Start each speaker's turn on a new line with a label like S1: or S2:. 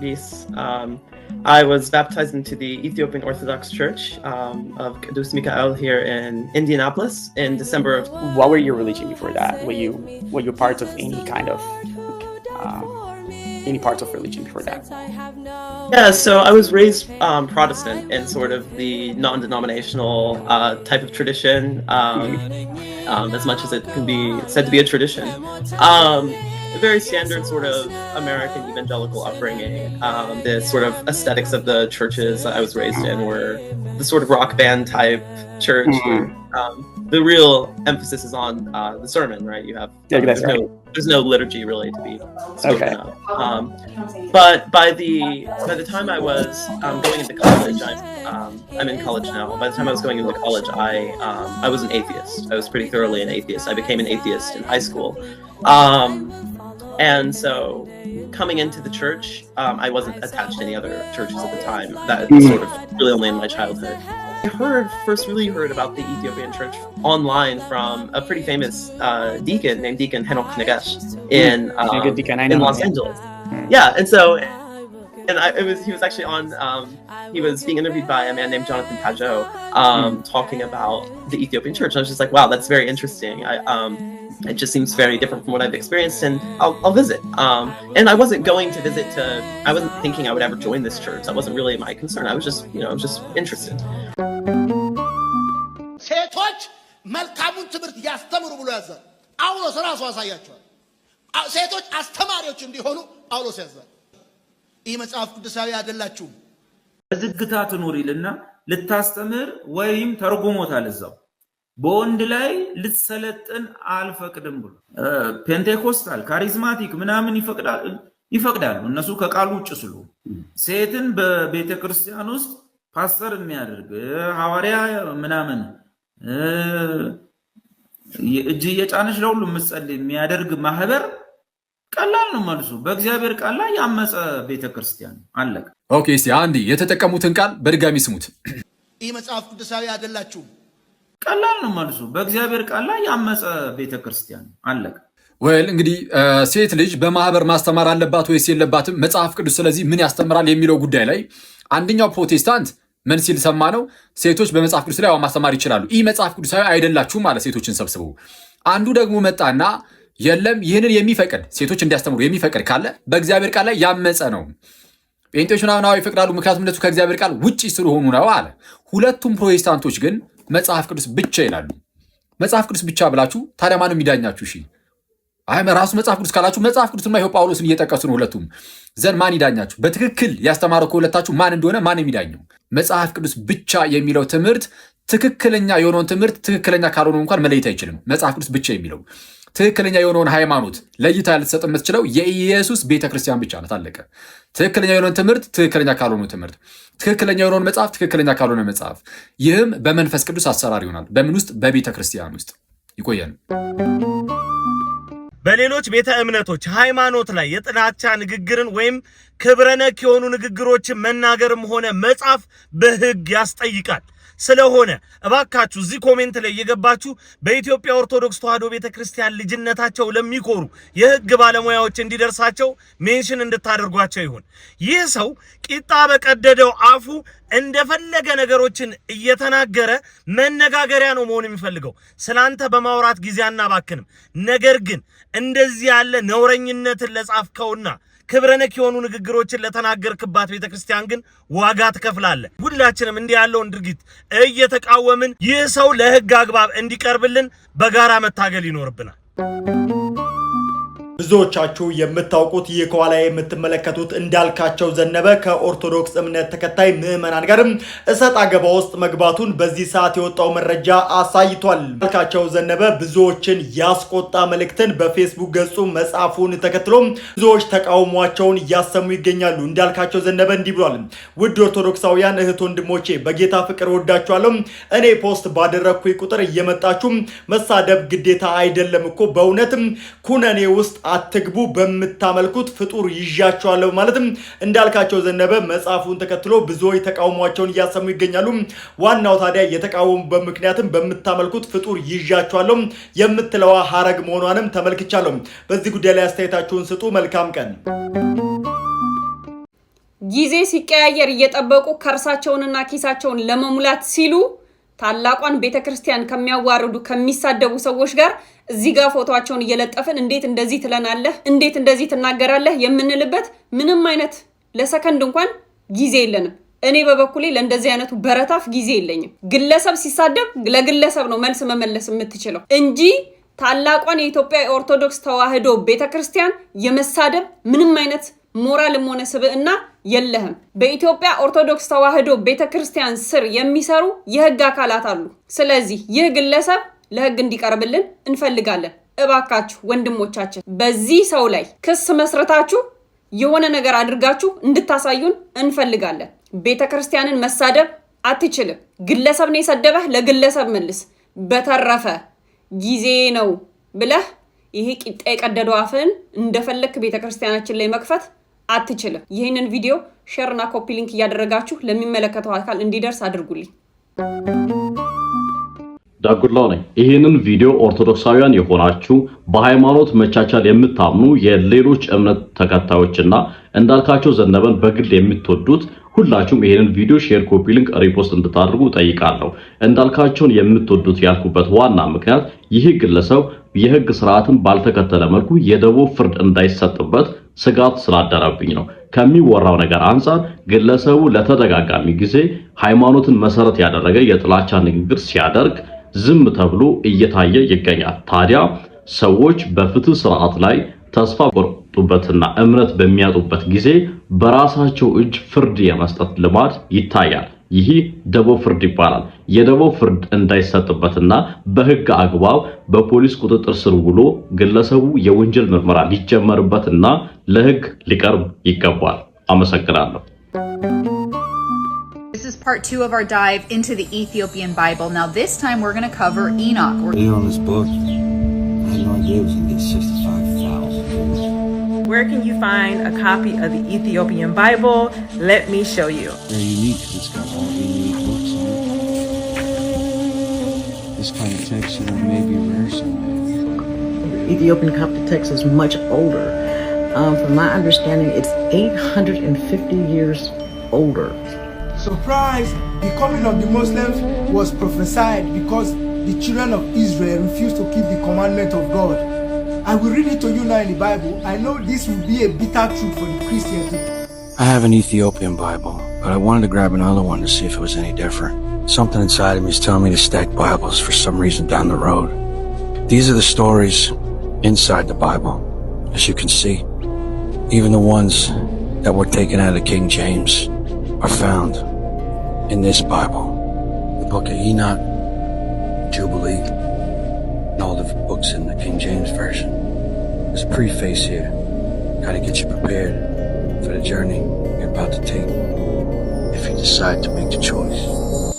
S1: Yes, I was baptized into the Ethiopian Orthodox Church of Qudus Mikael here in Indianapolis in December of.
S2: What were your religion before that? Were you part of any kind of any parts of religion before that?
S1: Yeah, so I was raised Protestant in sort of the non-denominational type of tradition, as much as it can be said to be a tradition. A very standard sort of American evangelical upbringing. The sort of aesthetics of the churches that I was raised in were the sort of rock band type church. The real emphasis is on the sermon, right? You have there's no liturgy really to be spoken of. But by the time I was going into college, I'm in college now. By the time I was going into college, I was an atheist. I was pretty thoroughly an atheist. I became an atheist in high school. And so coming into the church, I wasn't attached to any other churches at the time. That was sort of really only in my childhood. I first really heard about the Ethiopian church online from a pretty famous deacon named Deacon Henok Negesh in Los Angeles. Yeah, and so he was actually on. He was being interviewed by a man named Jonathan Pageau, talking about the Ethiopian church. And I was just like, wow, that's very interesting. It just seems very different from what I've experienced, and I'll visit. And I wasn't going to visit I wasn't thinking I would ever join this church. That wasn't really my concern. I was just interested.
S3: ሴቶች መልካሙን ትምህርት ያስተምሩ ብሎ ያዛል። ጳውሎስ ራሱ አሳያቸዋል። ሴቶች አስተማሪዎች እንዲሆኑ ጳውሎስ ያዛል። ይህ መጽሐፍ ቅዱሳዊ አይደላችሁም።
S4: በዝግታ ትኖሪልና ልታስተምር ወይም ተርጉሞታል እዛው በወንድ ላይ ልትሰለጥን አልፈቅድም ብሎ ፔንቴኮስታል ካሪዝማቲክ ምናምን ይፈቅዳሉ እነሱ ከቃሉ ውጭ ስሉ ሴትን በቤተክርስቲያን ውስጥ ፓስተር የሚያደርግ ሐዋሪያ ምናምን እጅ የጫነሽ ለሁሉ መጸለይ የሚያደርግ ማህበር ቀላል ነው መልሱ በእግዚአብሔር ቃል ላይ ያመፀ ቤተክርስቲያን አለቀ።
S5: ኦኬ እስቲ አንዲ የተጠቀሙትን ቃል በድጋሚ ስሙት።
S3: ይህ መጽሐፍ ቅዱሳዊ አይደላችሁም።
S4: ቀላል ነው መልሱ በእግዚአብሔር ቃል ላይ ያመፀ ቤተክርስቲያን አለቀ።
S5: ወል እንግዲህ ሴት ልጅ በማህበር ማስተማር አለባት ወይስ የለባትም መጽሐፍ ቅዱስ ስለዚህ ምን ያስተምራል የሚለው ጉዳይ ላይ አንደኛው ፕሮቴስታንት ምን ሲል ሰማነው ሴቶች በመጽሐፍ ቅዱስ ላይ ማስተማር ይችላሉ ይህ መጽሐፍ ቅዱሳዊ አይደላችሁ ማለት ሴቶችን ሰብስበው አንዱ ደግሞ መጣና የለም ይህንን የሚፈቅድ ሴቶች እንዲያስተምሩ የሚፈቅድ ካለ በእግዚአብሔር ቃል ላይ ያመፀ ነው ጴንጤዎች ምናምን ይፈቅዳሉ ምክንያቱም እነሱ ከእግዚአብሔር ቃል ውጪ ስለሆኑ ነው አለ። ሁለቱም ፕሮቴስታንቶች ግን መጽሐፍ ቅዱስ ብቻ ይላሉ። መጽሐፍ ቅዱስ ብቻ ብላችሁ ታዲያ ማንም ይዳኛችሁ? እሺ አይ ራሱ መጽሐፍ ቅዱስ ካላችሁ መጽሐፍ ቅዱስማ ይሄው ጳውሎስን እየጠቀሱ ነው ሁለቱም ዘን ማን ይዳኛችሁ? በትክክል ያስተማረው ከሁለታችሁ ማን እንደሆነ ማን የሚዳኘው? መጽሐፍ ቅዱስ ብቻ የሚለው ትምህርት ትክክለኛ የሆነውን ትምህርት ትክክለኛ ካልሆነው እንኳን መለየት አይችልም። መጽሐፍ ቅዱስ ብቻ የሚለው ትክክለኛ የሆነውን ሃይማኖት ለይታ ልትሰጥ የምትችለው የኢየሱስ ቤተክርስቲያን ብቻ ናት። አለቀ። ትክክለኛ የሆነውን ትምህርት ትክክለኛ ካልሆነው ትምህርት ትክክለኛ የሆነውን መጽሐፍ ትክክለኛ ካልሆነ መጽሐፍ ይህም በመንፈስ ቅዱስ አሰራር ይሆናል። በምን ውስጥ? በቤተክርስቲያን ውስጥ ይቆያል።
S6: በሌሎች ቤተ እምነቶች ሃይማኖት ላይ የጥላቻ ንግግርን ወይም ክብረነክ የሆኑ ንግግሮችን መናገርም ሆነ መጻፍ በሕግ ያስጠይቃል። ስለሆነ እባካችሁ እዚህ ኮሜንት ላይ የገባችሁ በኢትዮጵያ ኦርቶዶክስ ተዋሕዶ ቤተክርስቲያን ልጅነታቸው ለሚኮሩ የሕግ ባለሙያዎች እንዲደርሳቸው ሜንሽን እንድታደርጓቸው ይሁን። ይህ ሰው ቂጣ በቀደደው አፉ እንደፈለገ ነገሮችን እየተናገረ መነጋገሪያ ነው መሆን የሚፈልገው። ስላንተ በማውራት ጊዜ አናባክንም። ነገር ግን እንደዚህ ያለ ነውረኝነትን ለጻፍከውና ክብረነክ የሆኑ ንግግሮችን ለተናገርክባት ቤተክርስቲያን ግን ዋጋ ትከፍላለህ። ሁላችንም እንዲህ ያለውን ድርጊት እየተቃወምን ይህ ሰው ለሕግ አግባብ እንዲቀርብልን በጋራ መታገል ይኖርብናል።
S7: ብዙዎቻችሁ የምታውቁት ይህ ከኋላ የምትመለከቱት እንዳልካቸው ዘነበ ከኦርቶዶክስ እምነት ተከታይ ምዕመናን ጋርም እሰጥ አገባ ውስጥ መግባቱን በዚህ ሰዓት የወጣው መረጃ አሳይቷል። እንዳልካቸው ዘነበ ብዙዎችን ያስቆጣ መልእክትን በፌስቡክ ገጹ መጻፉን ተከትሎ ብዙዎች ተቃውሟቸውን እያሰሙ ይገኛሉ። እንዳልካቸው ዘነበ እንዲህ ብሏል። ውድ ኦርቶዶክሳውያን እህት ወንድሞቼ በጌታ ፍቅር ወዳችኋለሁ። እኔ ፖስት ባደረኩኝ ቁጥር እየመጣችሁ መሳደብ ግዴታ አይደለም እኮ በእውነትም ኩነኔ ውስጥ አትግቡ በመታመልኩት ፍጡር ይዣቸዋለሁ ማለትም እንዳልካቸው ዘነበ መጻፉን ተከትሎ ብዙዎች ተቃውሟቸውን እያሰሙ ይገኛሉ። ዋናው ታዲያ የተቃወሙበት ምክንያትም በመታመልኩት ፍጡር ይዣቸዋለሁ የምትለዋ ሐረግ መሆኗንም ተመልክቻለሁ። በዚህ ጉዳይ ላይ አስተያየታችሁን ስጡ። መልካም ቀን።
S8: ጊዜ ሲቀያየር እየጠበቁ ከርሳቸውንና ኪሳቸውን ለመሙላት ሲሉ ታላቋን ቤተክርስቲያን ከሚያዋርዱ ከሚሳደቡ ሰዎች ጋር እዚህ ጋር ፎቶአቸውን እየለጠፈን እንዴት እንደዚህ ትለናለህ እንዴት እንደዚህ ትናገራለህ የምንልበት ምንም አይነት ለሰከንድ እንኳን ጊዜ የለንም። እኔ በበኩሌ ለእንደዚህ አይነቱ በረታፍ ጊዜ የለኝም። ግለሰብ ሲሳደብ ለግለሰብ ነው መልስ መመለስ የምትችለው እንጂ ታላቋን የኢትዮጵያ ኦርቶዶክስ ተዋህዶ ቤተክርስቲያን የመሳደብ ምንም አይነት ሞራልም ሆነ ስብዕና የለህም። በኢትዮጵያ ኦርቶዶክስ ተዋህዶ ቤተክርስቲያን ስር የሚሰሩ የህግ አካላት አሉ። ስለዚህ ይህ ግለሰብ ለህግ እንዲቀርብልን እንፈልጋለን። እባካችሁ ወንድሞቻችን በዚህ ሰው ላይ ክስ መስረታችሁ የሆነ ነገር አድርጋችሁ እንድታሳዩን እንፈልጋለን። ቤተክርስቲያንን መሳደብ አትችልም። ግለሰብ ነው የሰደበህ ለግለሰብ መልስ። በተረፈ ጊዜ ነው ብለህ ይሄ ቂጣ የቀደደው አፍን እንደፈለክ ቤተክርስቲያናችን ላይ መክፈት አትችልም። ይህንን ቪዲዮ ሼር እና ኮፒ ሊንክ እያደረጋችሁ ለሚመለከተው አካል እንዲደርስ አድርጉልኝ።
S9: ዳጉላው ነኝ። ይህንን ቪዲዮ ኦርቶዶክሳውያን የሆናችሁ በሃይማኖት መቻቻል የምታምኑ የሌሎች እምነት ተከታዮችና እንዳልካቸው ዘነበን በግል የምትወዱት ሁላችሁም ይሄንን ቪዲዮ ሼር፣ ኮፒ ሊንክ፣ ሪፖስት እንድታደርጉ ጠይቃለሁ። እንዳልካቸውን የምትወዱት ያልኩበት ዋና ምክንያት ይህ ግለሰብ የህግ ስርዓትን ባልተከተለ መልኩ የደቦ ፍርድ እንዳይሰጥበት ስጋት ስላደረብኝ ነው። ከሚወራው ነገር አንፃር ግለሰቡ ለተደጋጋሚ ጊዜ ሃይማኖትን መሰረት ያደረገ የጥላቻ ንግግር ሲያደርግ ዝም ተብሎ እየታየ ይገኛል። ታዲያ ሰዎች በፍትህ ስርዓት ላይ ተስፋ ቆርጡበትና እምነት በሚያጡበት ጊዜ በራሳቸው እጅ ፍርድ የመስጠት ልማድ ይታያል። ይህ ደቦ ፍርድ ይባላል። የደቦ ፍርድ እንዳይሰጥበትና በህግ አግባብ በፖሊስ ቁጥጥር ስር ውሎ ግለሰቡ የወንጀል ምርመራ ሊጀመርበትና ለህግ ሊቀርብ ይገባል። አመሰግናለሁ።
S10: This is part 2 of our dive into the Ethiopian Bible. Now this time we're going to cover Enoch.
S11: On this book, I had no idea it was going to get 65,000 pages.
S12: Where can you find a copy of the Ethiopian Bible? Let me show you.
S11: Very unique because it's got all 88 books in it. This kind of text, may be rare somewhere.
S13: The Ethiopian Coptic text is much older. From my understanding, it's 850 years older.
S14: Surprise! The coming of the Muslims was prophesied because the children of Israel refused to keep the commandment of God. I will read it to you now in the Bible. I know this will be a bitter truth for the Christians.
S11: I have an Ethiopian Bible, but I wanted to grab another one to see if it was any different. Something inside of me is telling me to stack Bibles for some reason down the road. These are the stories inside the Bible, as you can see. Even the ones that were taken out of King James are found in this Bible. The book of Enoch, Jubilee, and all the books in the King James Version. There's a preface here. Gotta get you prepared for the journey you're about to take if you decide to make the choice.